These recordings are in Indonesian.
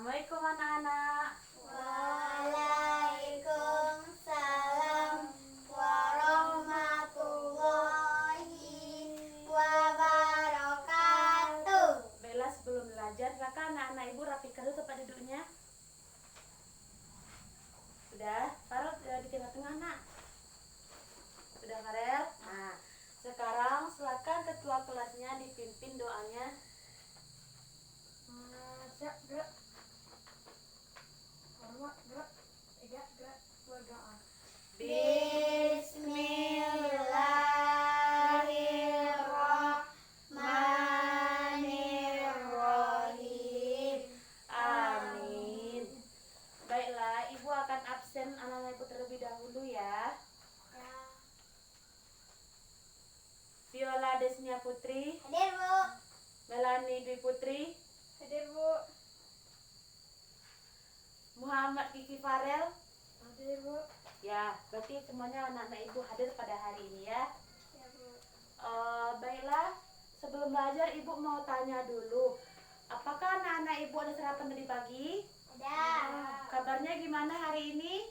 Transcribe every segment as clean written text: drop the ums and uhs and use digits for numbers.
Assalamualaikum anak-anak. Waalaikumsalam warahmatullahi wabarakatuh. Baiklah, sebelum belajar, silakan anak-anak ibu rapikan dulu tempat duduknya. Sudah, taruh di tengah-tengah nak. Sudah Farel? Nah, sekarang silakan ketua kelasnya dipimpin doanya. Siap, gerak. Hormat, gerak. Tiga, gerak. Berdoa. Bismillahirrahmanirrahim. Amin. Baiklah, ibu akan absen anak-anak ibu terlebih dahulu ya. Viola Desnia Putri, Hadir, Bu. Melani Dwi Putri, Hadir, Bu. Muhammad Kiki Farel. Hadir, Bu. Ya, berarti semuanya anak-anak ibu hadir pada hari ini ya. Ya, Bu. Baiklah, sebelum belajar ibu mau tanya dulu, apakah anak-anak ibu ada sarapan tadi pagi? Ada. Kabarnya gimana hari ini?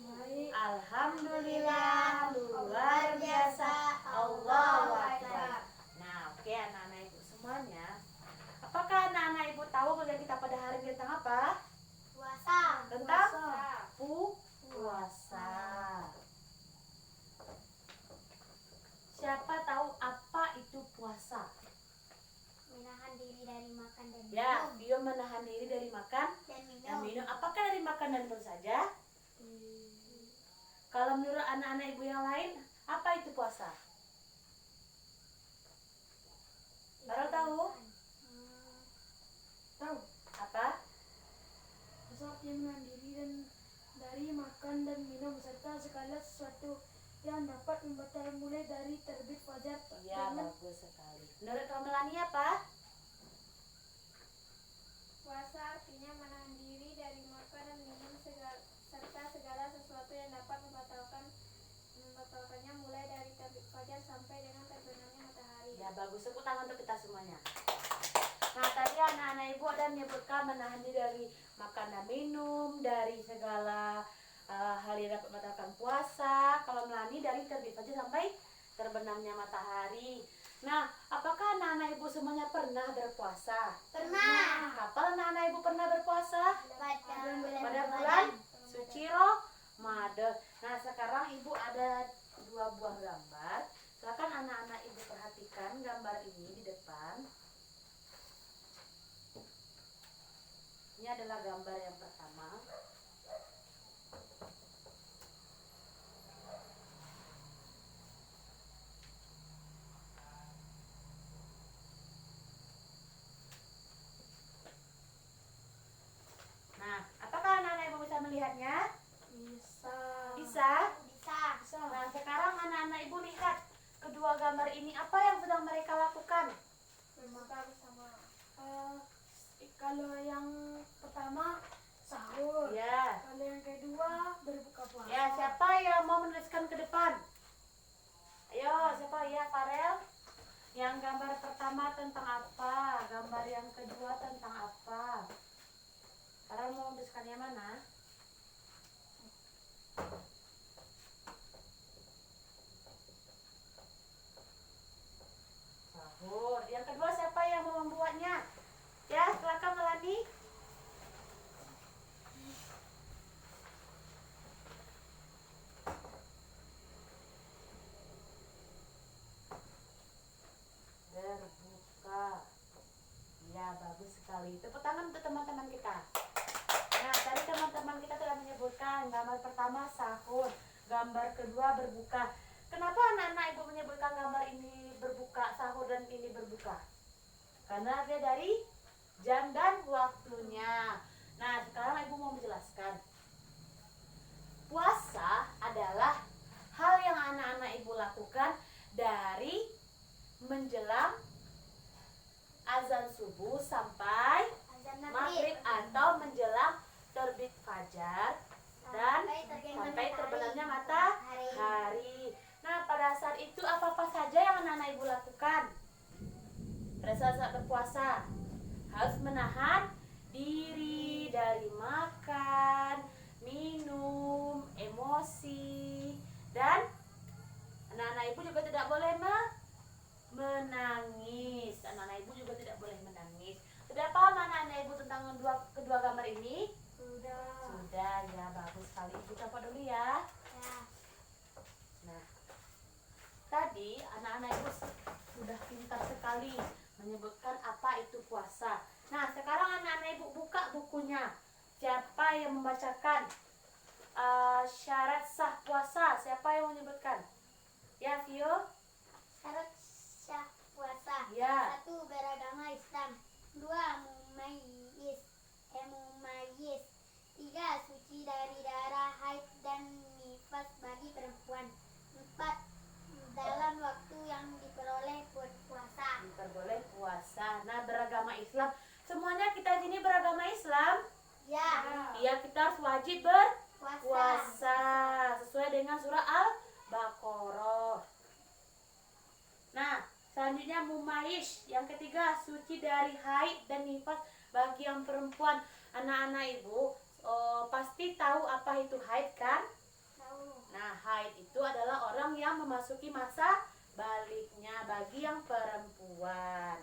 Baik. Alhamdulillah, luar biasa, Allahu Akbar. Nah, oke anak-anak ibu semuanya. Apakah anak-anak ibu tahu kuliah kita pada hari ini tentang apa? Puasa. Tentang Puasa. puasa. Siapa tahu apa itu puasa? Menahan diri dari makan dan minum. Ya, Bio menahan diri dari makan Dan dan minum. minum. Apakah dari makan dan minum saja? Kalau menurut anak-anak ibu yang lain, apa itu puasa? Farel tahu? Tahu. Apa? Saat yang menahan diri dan dari makan dan minum serta segala sesuatu yang dapat membatalkan mulai dari terbit fajar Iya, dengan bagus sekali. Menurut kamu Melani apa? Puasa artinya menahan diri dari makan dan minum serta segala sesuatu yang dapat membatalkannya mulai dari terbit fajar sampai dengan terbenamnya matahari. Ya, bagus. Tepuk tangan untuk kita semuanya. Nah, tadi anak-anak ibu ada menyebutkan menahan diri dari makan dan minum, dari segala hal yang dapat membatalkan puasa. Kalau Melani dari terbit fajar sampai terbenamnya matahari. Nah, apakah anak-anak ibu semuanya pernah berpuasa? Pernah. Kapan anak-anak ibu pernah berpuasa? Pada bulan suci Ramadan. Nah, sekarang ibu ada 2 buah gambar. Silakan anak-anak ibu perhatikan gambar ini di depan. Ini adalah gambar yang pertama. Nah, apakah anak-anak ibu bisa melihatnya? bisa. Bisa? Bisa. Nah, sekarang anak-anak ibu lihat kedua gambar ini, apa yang sedang mereka lakukan? Berbuka bersama. Kalau yang pertama sahur. Ya. Kalau yang kedua berbuka puasa. Ya, siapa yang mau menuliskan ke depan? Ayo, siapa ya, Farel? Yang gambar pertama tentang apa? Gambar yang kedua tentang apa? Farel mau menuliskan yang mana? Sahur. Yang kedua siapa yang mau membuatnya? Ya, silakan Melani. Berbuka. Ya, bagus sekali. Tepuk tangan untuk teman-teman kita. Nah, tadi teman-teman kita telah menyebutkan gambar pertama sahur, gambar kedua berbuka. Kenapa anak-anak ibu menyebutkan gambar ini berbuka, sahur dan ini berbuka? Karena dia dari jam dan waktunya. Nah, sekarang ibu mau menjelaskan. Puasa adalah hal yang anak-anak ibu lakukan dari menjelang azan subuh sampai Azan maghrib atau menjelang terbit fajar dan sampai terbenamnya matahari. Nah, pada saat itu apa-apa saja yang anak-anak ibu lakukan? Pada saat berpuasa harus menahan diri dari makan, minum, emosi, dan anak-anak ibu juga tidak boleh menangis. Anak-anak ibu juga tidak boleh menangis. Sudah paham anak-anak ibu tentang kedua gambar ini? Sudah ya, bagus sekali. Ibu coba dulu ya. Ya. Nah, tadi anak-anak ibu sudah pintar sekali menyebutkan apa itu puasa. Nah, sekarang anak-anak ibu buka bukunya. Siapa yang membacakan syarat sah puasa? Siapa yang menyebutkan? Ya, Vio? Syarat sah puasa. Ya. 1. Beragama Islam. 2. Mumayyiz. 3. Suci dari darah haid dan nifas bagi perempuan. 4. Dalam waktu yang diperoleh berpuasa. Diperboleh puasa. Nah, beragama Islam. Semuanya kita di sini beragama Islam. Ya. Iya, kita harus wajib berpuasa Puasa. sesuai dengan surah Al-Baqarah. Nah, selanjutnya mumayyiz. Yang ketiga, suci dari haid dan nifas bagi yang perempuan. Anak-anak ibu pasti tahu apa itu haid kan? Tahu. Nah, haid itu adalah orang yang memasuki masa baliknya bagi yang perempuan.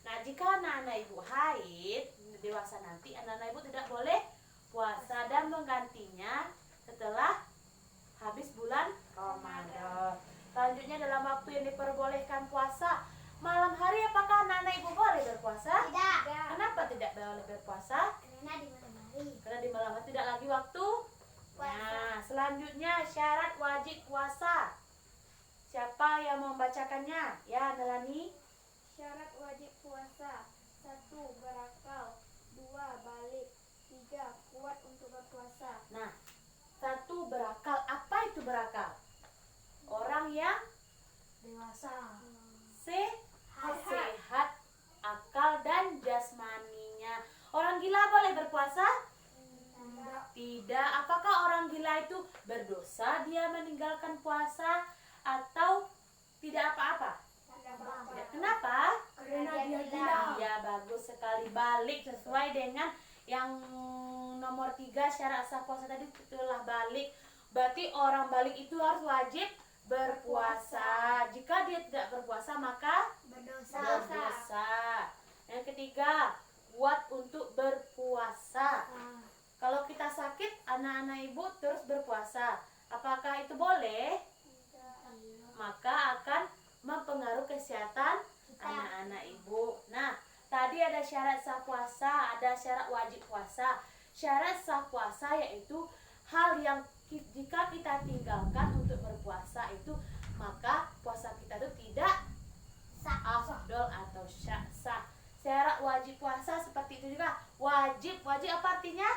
Nah, jika anak-anak ibu haid dewasa nanti, anak-anak ibu tidak boleh puasa dan menggantinya setelah habis bulan Ramadan. Selanjutnya, dalam waktu yang diperbolehkan puasa, malam hari apakah anak-anak ibu boleh berpuasa? Tidak. Kenapa tidak boleh berpuasa? Karena di malam hari. Karena di malam hari tidak lagi waktu. Puasa. Nah, selanjutnya syarat wajib puasa. Siapa yang membacakannya? Ya, Nelani. Syarat wajib puasa: 1. Berakal. 2. Balik. 3. Kuat untuk berpuasa. Nah, 1. Berakal. Apa itu berakal? Orang yang Dewasa. sehat, akal dan jasmaninya. Orang gila boleh berpuasa? Tidak. Apakah orang gila itu berdosa dia meninggalkan puasa atau tidak apa-apa? Tidak. Kenapa? Karena dia gila. Ya, bagus sekali. Balik sesuai dengan yang nomor 3 syarat sah puasa tadi, itulah balik. Berarti orang balik itu harus wajib berpuasa. Jika dia tidak berpuasa maka berdosa. Yang ketiga, kuat untuk berpuasa. Kalau kita sakit, anak-anak ibu terus berpuasa, apakah itu boleh? Maka akan mempengaruhi kesehatan anak-anak ibu. Nah, tadi ada syarat sah puasa, ada syarat wajib puasa. Syarat sah puasa yaitu hal yang jika kita tinggalkan untuk berpuasa itu, maka puasa kita itu tidak afdol atau sah. Syarat wajib puasa seperti itu juga. Wajib apa artinya?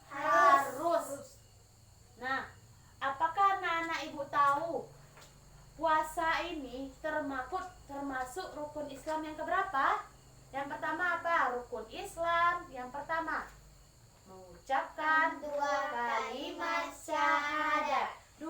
Harus. Nah, apakah anak-anak ibu tahu puasa ini termasuk rukun Islam yang keberapa? Yang pertama apa? Rukun Islam yang pertama mengucapkan 2 kalimat syahadat. 2.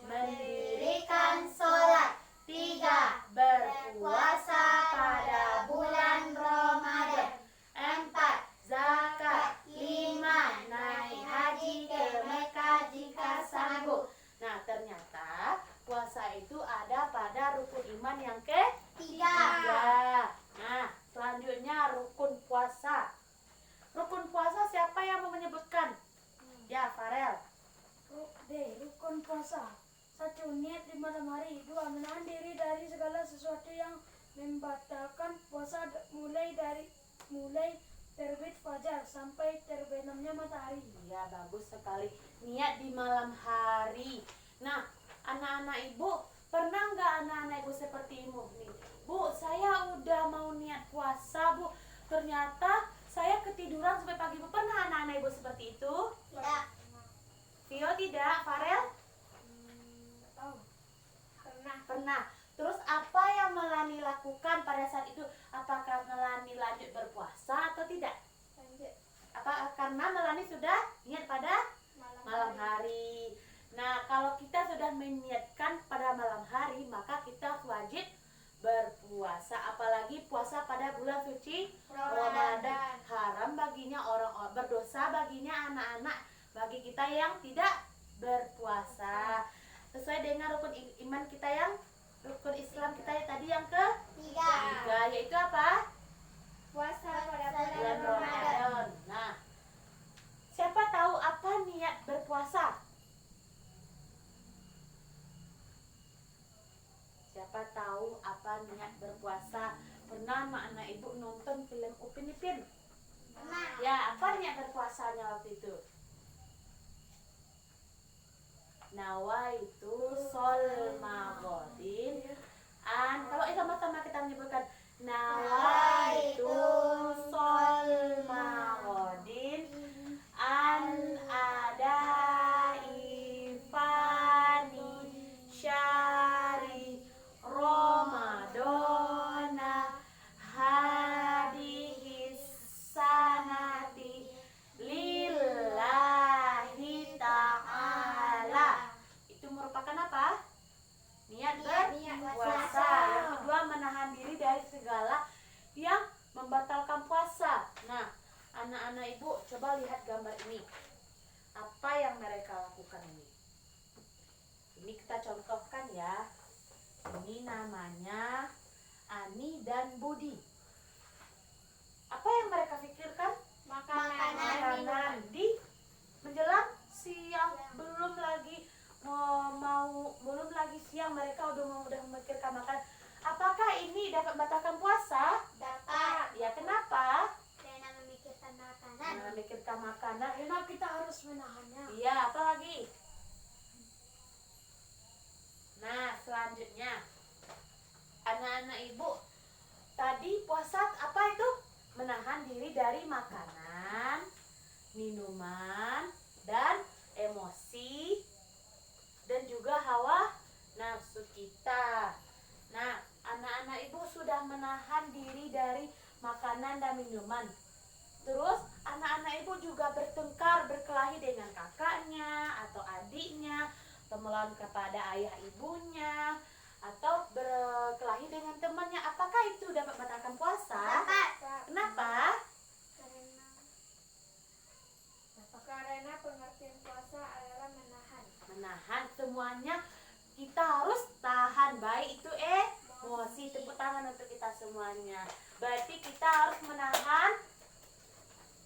Mendirikan sholat. 3. Berpuasa pada bulan Ramadan. 4. Zakat. 5. Naik haji ke Mekah jika sanggup. Nah, ternyata puasa itu ada pada rukun iman yang ketiga. Nah, selanjutnya rukun puasa. Rukun puasa siapa yang mau menyebutkan? Ya, Farel. Rukun puasa. 1. Niat di malam hari. 2. Menahan diri dari segala sesuatu yang membatalkan puasa mulai terbit fajar sampai terbenamnya matahari. Ya, bagus sekali. Niat di malam hari. Nah, anak-anak ibu, pernah nggak anak-anak ibu seperti ibu nih? Bu, saya udah mau niat puasa, Bu. Ternyata saya ketiduran sampai pagi. Bu, pernah anak-anak ibu seperti itu? Tidak. Vio tidak? Farel? Tahu. Pernah. Terus apa yang Melani lakukan pada saat itu? Apakah Melani lanjut berpuasa atau tidak? Lanjut. Apa karena Melani sudah niat pada malam hari. Nah, kalau kita sudah meniatkan pada malam hari, maka kita wajib berpuasa. Apalagi puasa pada bulan suci Ramadan. Haram puasa baginya anak-anak, bagi kita yang tidak berpuasa. Sesuai dengan rukun iman kita yang rukun Islam kita tadi yang Tiga. ketiga, yaitu apa? Puasa pada Puasa Bulan bulan Ramadan. Ramadan. Nah, siapa tahu apa niat berpuasa? Siapa tahu apa niat berpuasa? Pernah anak ibu nonton film Upin Ipin? Pernah. Ya, apa niat berpuasanya waktu itu? Nawaitu sol magodin an. Kalau sama-sama kita menyebutkan nawaitu sol magodin an ada ifani syari Ramadana hadihi sanati lillahi ta'ala. Itu merupakan apa? Niat berpuasa. Yang kedua, menahan diri dari segala yang membatalkan puasa. Nah, anak-anak ibu coba lihat gambar ini. Apa yang mereka lakukan ini? Ini kita contohkan ya. Ini namanya Ani dan Budi. Apa yang mereka pikirkan? Makanan di menjelang siang, belum lagi belum lagi siang mereka udah memikirkan makan. Apakah ini dapat membatalkan puasa? Dapat. Ya, kenapa? Karena memikirkan makanan. Memikirkan makanan. Karena kita harus menahannya. Iya, apa lagi? Nah, selanjutnya anak-anak ibu tadi puasa apa itu? Menahan diri dari makanan, minuman, dan emosi, dan juga hawa nafsu kita. Nah, anak-anak ibu sudah menahan diri dari makanan dan minuman. Terus anak-anak ibu juga bertengkar, berkelahi dengan kakaknya atau adiknya, atau melawan kepada ayah ibunya, atau berkelahi dengan temannya. Apakah itu dapat membatalkan puasa? Dapat. Kenapa? Karena pengertian puasa adalah menahan. Menahan, semuanya kita harus tahan, baik itu emosi. Tepuk tangan untuk kita semuanya. Berarti kita harus menahan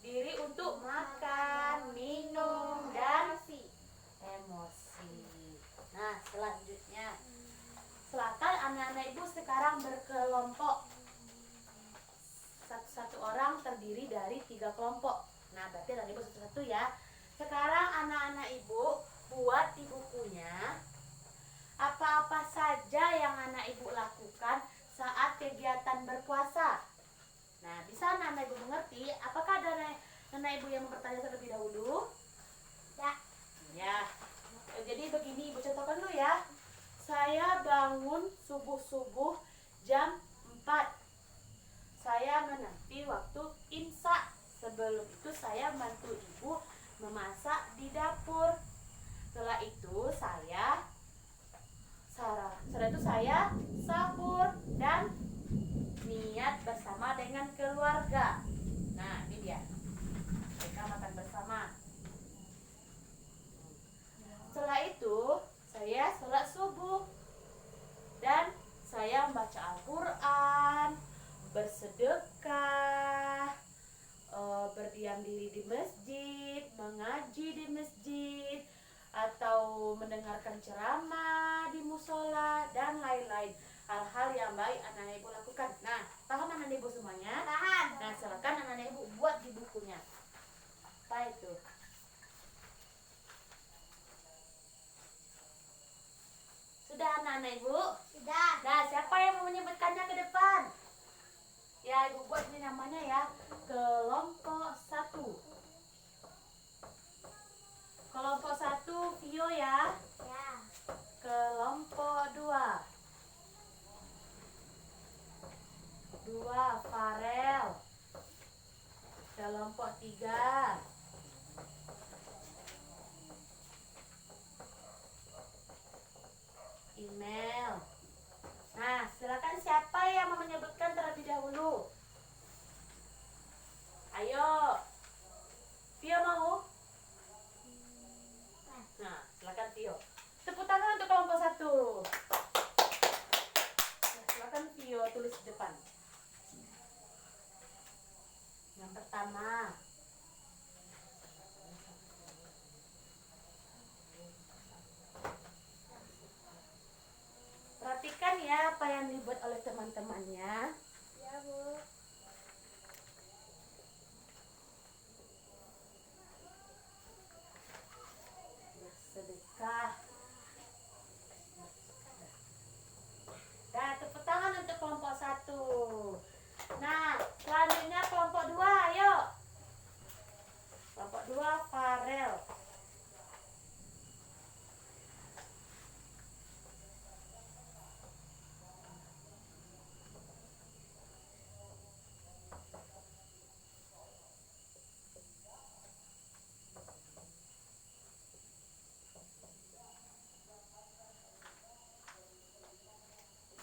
diri untuk makan, minum, dan emosi. Nah, selanjutnya, silakan anak-anak ibu sekarang berkelompok. Satu orang terdiri dari 3 kelompok. Nah, berarti anak ibu satu-satu ya. Sekarang anak-anak ibu buat di bukunya apa-apa saja yang anak ibu lakukan saat kegiatan berpuasa. Nah, bisa anak ibu mengerti? Apakah ada anak ibu yang bertanya terlebih dahulu? Ya. Ya. Jadi begini, ibu contohkan dulu ya. Saya bangun subuh-subuh jam 4. Saya menanti waktu imsak. Sebelum itu saya bantu ibu memasak di dapur. Setelah itu saya sahur dan niat bersama dengan keluarga. Nah, ini dia. Mereka makan bersama. Setelah itu saya sholat subuh dan saya membaca Al-Quran, bersedekah, berdiam diri di masjid, mengaji di masjid, atau mendengarkan ceramah di musola, dan lain-lain. Hal-hal yang baik anak ibu lakukan. Nah, paham anak ibu semuanya? Paham. Nah, silakan anak ibu buat di bukunya. Apa itu? Sudah anak-anak ibu? Sudah. Nah, siapa yang mau menyebutkannya ke depan? Ya, ibu buat ini namanya ya. Kelompok 1. Kelompok 1 Vio ya. Ya. Kelompok 2 Farel. Kelompok 3 Email. Nah, silakan siapa yang mau menyebutkan terlebih dahulu? Ayo. Vio mau bagus depan. Yang pertama. Perhatikan ya apa yang dibuat oleh teman-temannya. Ya, Bu. Sedekah. Nah, tepuk tangan untuk kelompok 1. Nah, selanjutnya kelompok 2, ayo. Kelompok 2, Farel.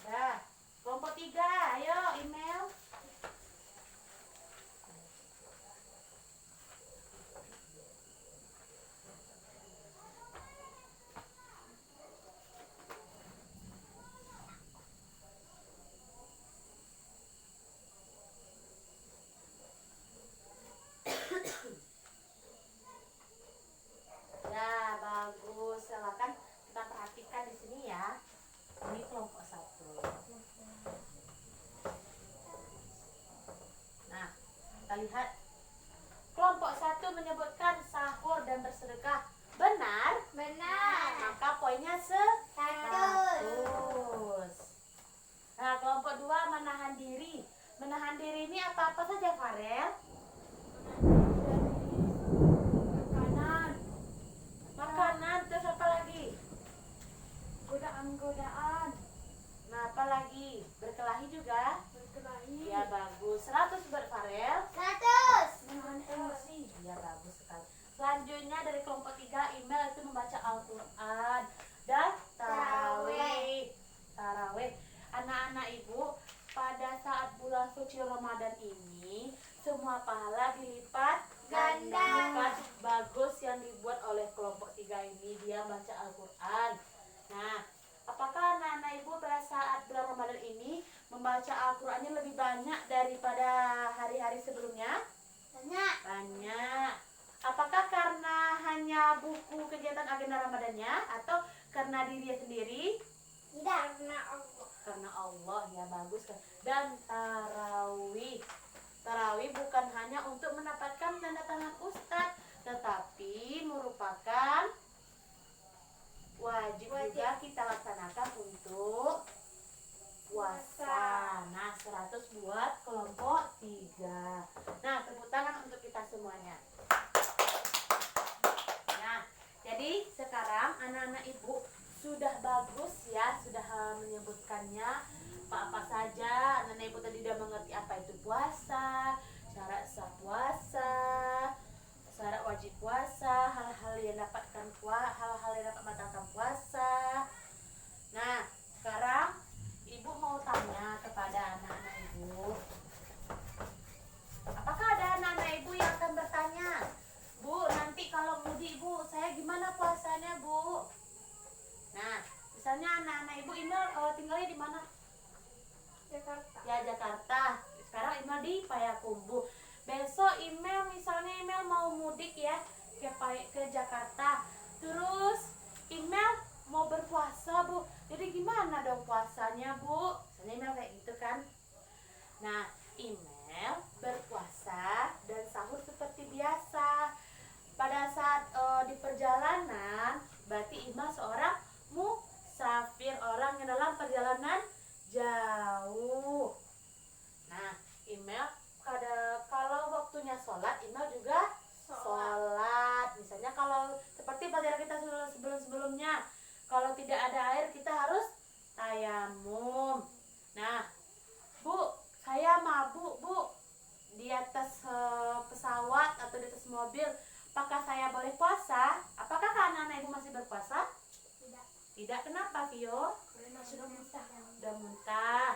Dah, kelompok 3, ayo email. Ya, bagus. Silakan kita perhatikan di sini ya. Ini kelompok 1. Nah, kita lihat. Kelompok 1 menyebutkan sahur dan bersedekah. Benar? Benar. Maka poinnya 100. 100. Nah, kelompok 2 menahan diri. Menahan diri ini apa-apa saja, Farel? Makanan, Makanan, terus apa lagi? godaan-godaan, Nah, apa lagi? Berkelahi juga? berkelahi, Ya, bagus. 100 buat Farel. 100. menahan emosi, Ya, bagus sekali. Selanjutnya dari kelompok 3, email itu membaca Al-Quran dan tarawih. Tarawih. Anak-anak ibu, pada saat bulan suci Ramadan ini, semua pahala dilipat Ganda. Bukan bagus yang dibuat oleh kelompok 3 ini, dia baca Al-Quran. Nah, apakah anak-anak ibu pada saat bulan Ramadan ini membaca Al-Qurannya lebih banyak daripada hari-hari sebelumnya? Banyak. Banyak. Apakah karena hanya buku kegiatan agenda Ramadannya atau karena dirinya sendiri? Tidak. Karena Allah, ya bagus kan. Dan tarawih. Tarawih bukan hanya untuk mendapatkan tanda tangan ustadz, tetapi merupakan wajib juga kita laksanakan untuk puasa. Nah, 100 buat kelompok 3. Nah, tepuk tangan untuk kita semuanya. Nah, jadi sekarang anak-anak ibu sudah bagus ya, sudah menyebutkannya apa-apa saja. Anak-anak ibu tadi sudah mengerti apa itu puasa, syarat sah puasa, syarat wajib puasa, hal-hal yang dapat membatalkan puasa. Nah, sekarang ibu mau tanya kepada anak-anak ibu. Apakah ada anak-anak ibu yang akan bertanya, Bu, nanti kalau mudik Bu, saya gimana puasanya Bu? Nah, misalnya anak-anak ibu Imel tinggalnya di mana? Jakarta. Ya, Jakarta. Sekarang Imel di Payakumbuh. Besok misalnya Imel mau mudik ya ke Jakarta. Terus Imel mau berpuasa Bu. Jadi gimana dong puasanya Bu? Misalnya Imel kayak gitu kan. Nah, Imel berpuasa dan sahur seperti biasa. Pada saat di perjalanan, berarti Imel seorang musafir, orang yang dalam perjalanan jauh. Nah, Imel kalau waktunya sholat, Imel juga sholat. Misalnya kalau seperti pelajaran kita sebelum-sebelumnya, kalau tidak ada air kita harus tayamum. Nah, Bu, saya mabuk Bu di atas pesawat atau di atas mobil. Apakah saya boleh puasa? Apakah anak-anak ibu masih berpuasa? Tidak. Tidak, kenapa Vio? karena sudah muntah. Udah muntah.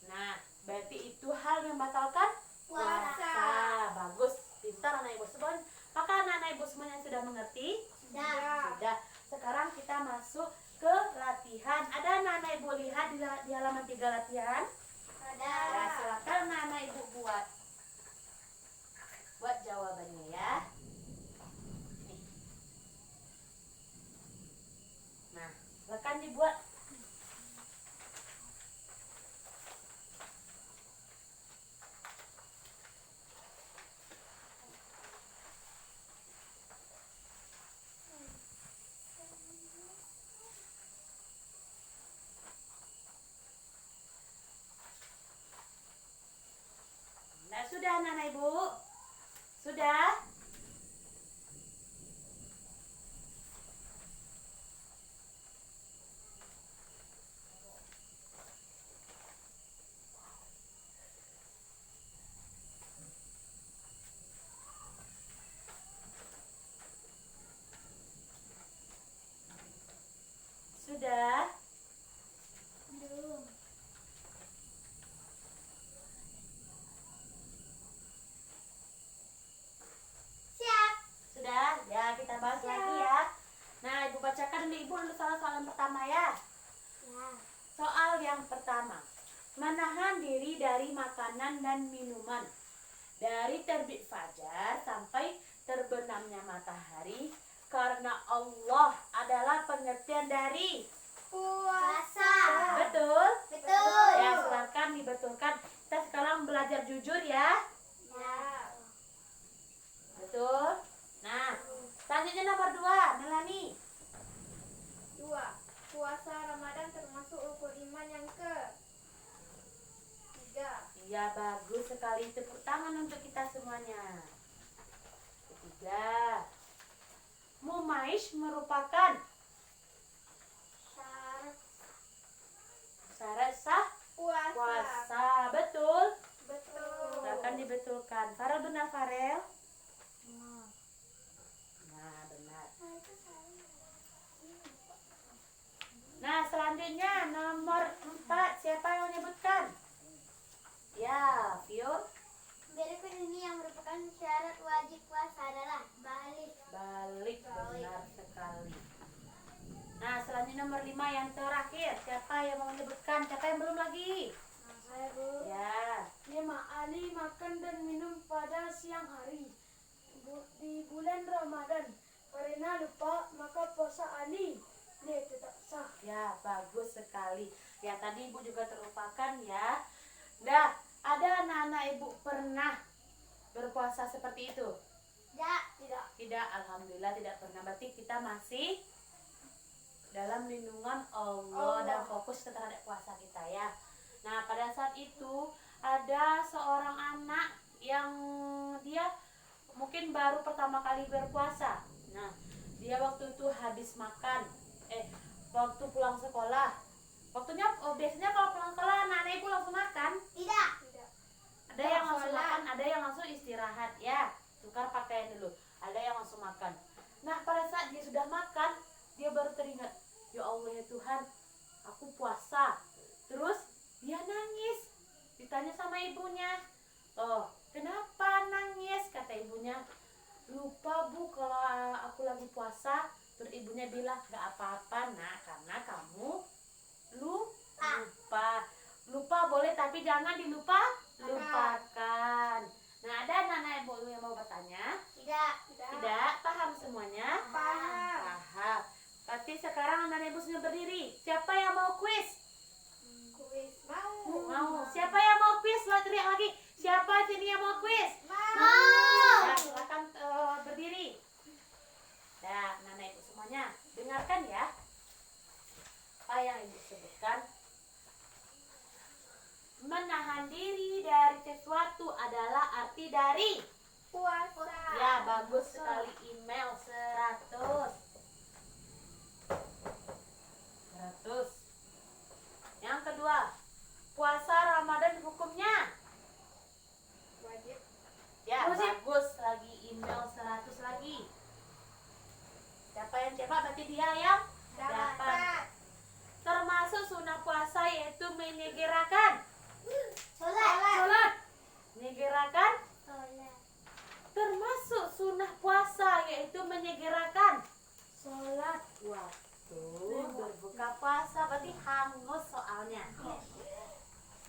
Nah, berarti itu hal yang batalkan Puasa. Bagus, pintar anak ibu semua. Apakah anak-anak ibu semuanya sudah mengerti? Sudah. Sudah. Sekarang kita masuk ke latihan. Ada anak-anak ibu lihat di halaman 3 latihan? Ada. Ya sudah anak-anak ibu. Sudah? Sudah? Belum. Siap. Sudah? Ya kita bahas lagi ya. Nah ibu bacakan dulu ibu dulu soal yang pertama ya. Ya. Soal yang pertama, menahan diri dari makanan dan minuman dari terbit fajar sampai terbenamnya matahari karena Allah adalah pengertian dari Puasa. betul? Betul. Ya silakan dibetulkan. Kita sekarang belajar jujur ya. Ya. Betul? Nah, selanjutnya nomor 2, Melani. 2. Puasa Ramadan termasuk rukun iman yang ke 3. Iya bagus sekali, tepuk tangan untuk kita semuanya. Ketiga, Mumaish merupakan Syarat. syarat sah Puasa. puasa. Betul? Betul. Silakan dibetulkan. Farel benar Farel? Nah benar. Nah selanjutnya nomor 4, siapa yang menyebutkan? Ya, Vio. Berikut ini yang merupakan syarat wajib puasa adalah balik. Balik, benar sekali. Nah selanjutnya nomor 5 yang terakhir, siapa yang mau menyebutkan? Siapa yang belum lagi? Nah, saya Bu. Ya, 5. Ali makan dan minum pada siang hari di bulan Ramadan. Karena lupa maka puasa Ali dia tidak sah. ya bagus sekali. Ya tadi ibu juga terlupakan ya. Dah, ada anak-anak ibu pernah berpuasa seperti itu? Tidak. Tidak. Tidak, alhamdulillah tidak pernah. Berarti kita masih dalam lindungan Allah dan fokus terhadap puasa kita ya. Nah pada saat itu ada seorang anak yang dia mungkin baru pertama kali berpuasa. Nah dia waktu itu habis makan, waktu pulang sekolah. Waktunya biasanya kalau pulang sekolah anak-anak ibu langsung makan. Tidak. Tidak. Ada yang langsung makan, ada yang langsung istirahat ya. Tukar pakaian dulu. Ada yang langsung makan. Nah pada saat dia sudah makan, dia baru teringat, ya Allah ya Tuhan, aku puasa. Terus dia nangis. Ditanya sama ibunya, oh kenapa nangis? Kata ibunya, lupa Bu kalau aku lagi puasa. Terus ibunya bilang, gak apa-apa nak, karena kamu lupa boleh tapi jangan lupakan. Nah ada anak-anak ibu yang mau bertanya? Tidak. Tidak, paham semuanya? Paham. Paham. Berarti sekarang anak ibu sudah berdiri. Siapa yang mau kuis? Kuis. Mau. Mau. Siapa yang mau kuis? Lo teriak lagi. Siapa sini yang mau kuis? Mau. Nah, silakan berdiri. Nah, anak ibu semuanya dengarkan ya. Apa yang ibu sebutkan? Menahan diri dari sesuatu adalah arti dari. Puasa. Ya, bagus sekali. Email 100. Yang kedua, puasa Ramadan hukumnya. Wajib. Ya, Wajib. bagus lagi. Email 100 lagi. Siapa yang cepat berarti dia yang dapat. Termasuk sunnah puasa yaitu menyegerakan. Sholat. Menyegerakan. Sholat. Termasuk sunnah puasa yaitu menyegerakan. Sholat. Waktu berbuka puasa berarti hangus soalnya.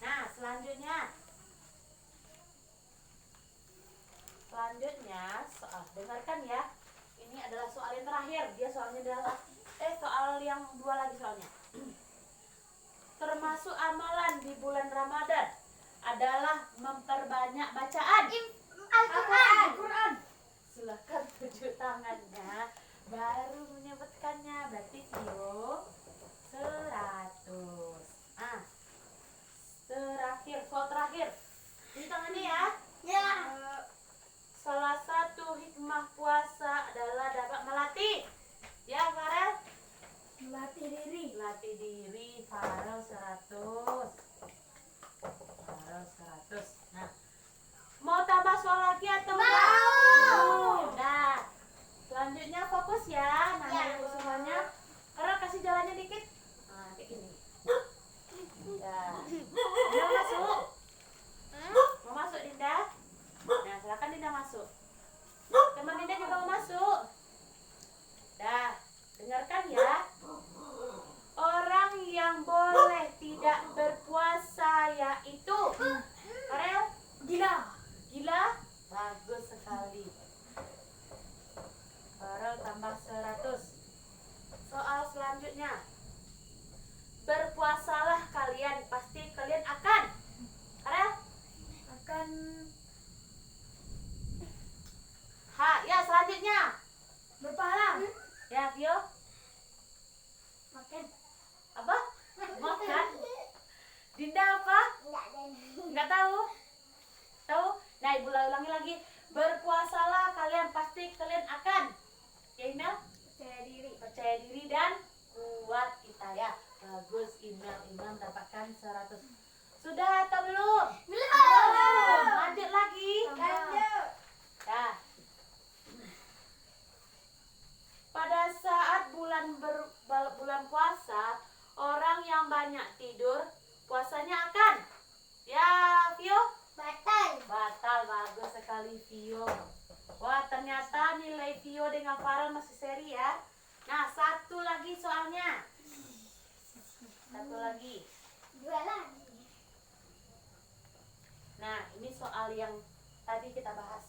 Nah selanjutnya soal, dengarkan ya. Ini adalah soal yang terakhir. Dia soalnya adalah soal yang 2 lagi soalnya. Termasuk amalan di bulan Ramadan adalah memperbanyak bacaan Al-Quran. Silakan tunjuk tangannya baru menyebutkannya. Berarti Vio 100. Terakhir, soal terakhir. Tunjuk tangannya ya. Nah, Ibu ulangi lagi. Berpuasalah kalian, pasti kalian akan. Ya, Imel? Percaya diri. Percaya diri dan kuat kita ya. Bagus, Imel mendapatkan 100. Sudah atau belum? Belum. Lanjut lagi. Lanjut. Nah, pada saat bulan puasa, orang yang banyak tidur, puasanya akan ya, Vio? Batal. Batal. Bagus sekali, Vio. Wah, ternyata nilai Vio dengan Farel masih seri ya. Nah, satu lagi soalnya. Satu lagi. 2 lagi. Nah, ini soal yang tadi kita bahas.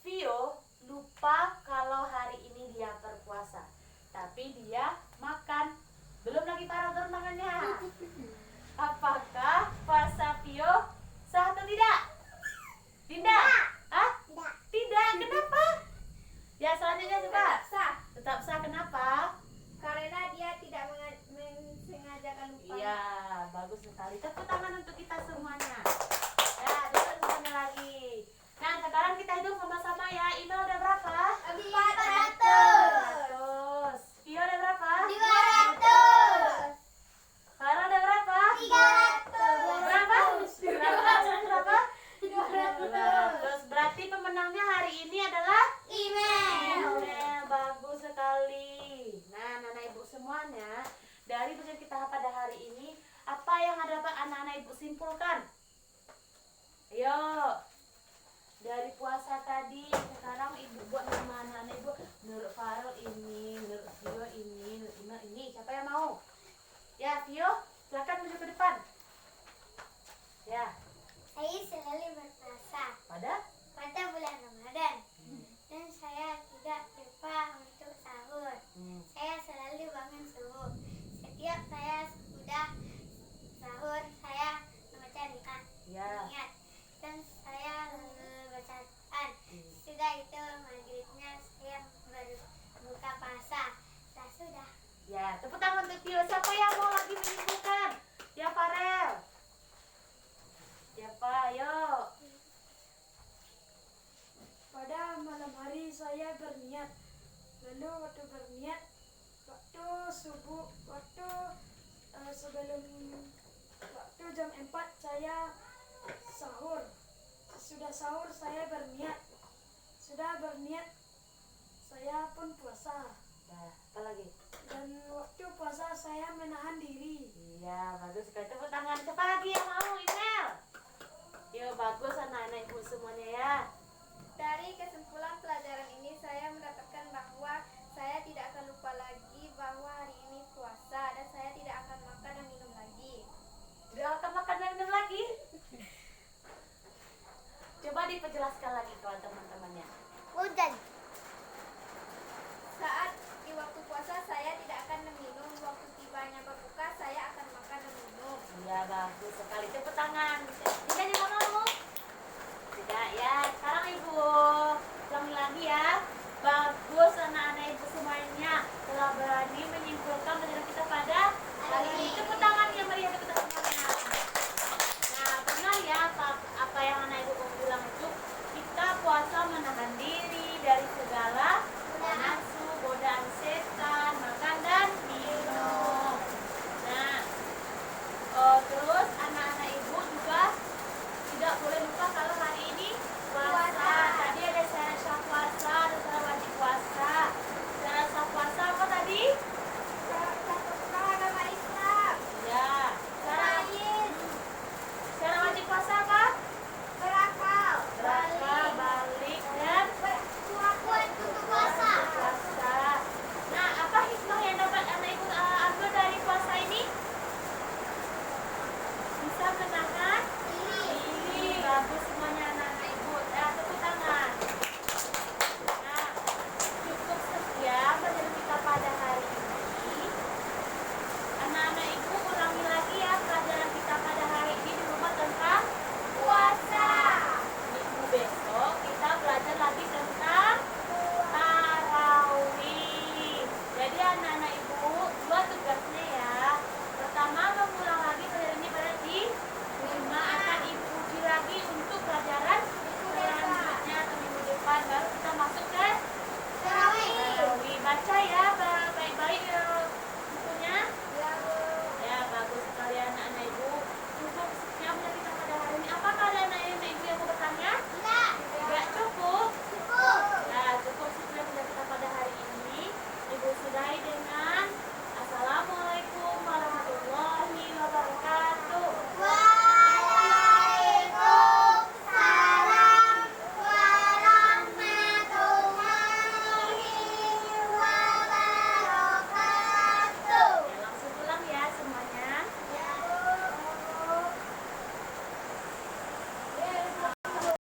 Vio lupa kalau hari ini dia berpuasa, tapi dia makan. Belum lagi para tangannya. Apakah puasa Vio sah atau tidak? Tidak. Hah? Tidak. Tidak. Kenapa? Ya, selanjutnya coba. Tetap sah. Tetap sah, kenapa? Karena dia tidak mensengajakan lupa. Iya, bagus sekali. Tepuk tangan untuk kita semuanya. Ya, duduk semuanya lagi. Nah, sekarang kita hitung sama-sama ya. Imel udah berapa? 400. 100. Vio udah berapa? 200. Farel udah berapa? 300. Berapa? Berapa? 200. 200. Berarti pemenangnya hari ini adalah Email. Imel. Bagus sekali. Nah, anak-anak ibu semuanya, dari belajar kita pada hari ini, apa yang dapat anak-anak ibu simpulkan? Ayo. Dari puasa tadi, sekarang ibu buat nama anak-anak ibu. Menurut Farel ini, menurut Vio ini, menurut Imel ini. Siapa yang mau? Ya, Vio, silakan maju ke depan. Ya, Saya selalu berpuasa pada? pada bulan Ramadan. Dan saya tidak lupa untuk sahur. Saya selalu bangun subuh. Setiap saya sudah sahur, saya membaca niat. Ya. Dan saya baca Quran. Sudah itu maghribnya saya berbuka puasa. Sudah. Ya, tepuk tangan untuk Vio. Siapa yang mau lagi menyimpulkan? Ya, Farel. Siapa? Ayo. Pada malam hari saya berniat. Lalu waktu berniat, waktu subuh, sebelum waktu jam 4 saya sahur. Sudah sahur saya berniat. Sudah berniat saya pun puasa. Ya, apa lagi? Dan waktu puasa saya menahan diri. Iya, bagus sekali. Tepuk tangan. Siapa lagi yang mau, Imel? Yo, bagus anak-anak ibu semuanya ya. Dari kesimpulan pelajaran ini saya mendapatkan bahwa saya tidak akan lupa lagi bahwa hari ini puasa dan saya tidak akan makan dan minum lagi. Tidak akan makan dan minum lagi. Coba diperjelaskan lagi ke teman-temannya. Hujan. Saat di waktu puasa saya tidak akan meminum, waktu tibanya berbuka saya akan makan dan minum. Iya, bagus sekali. Tepuk tangan.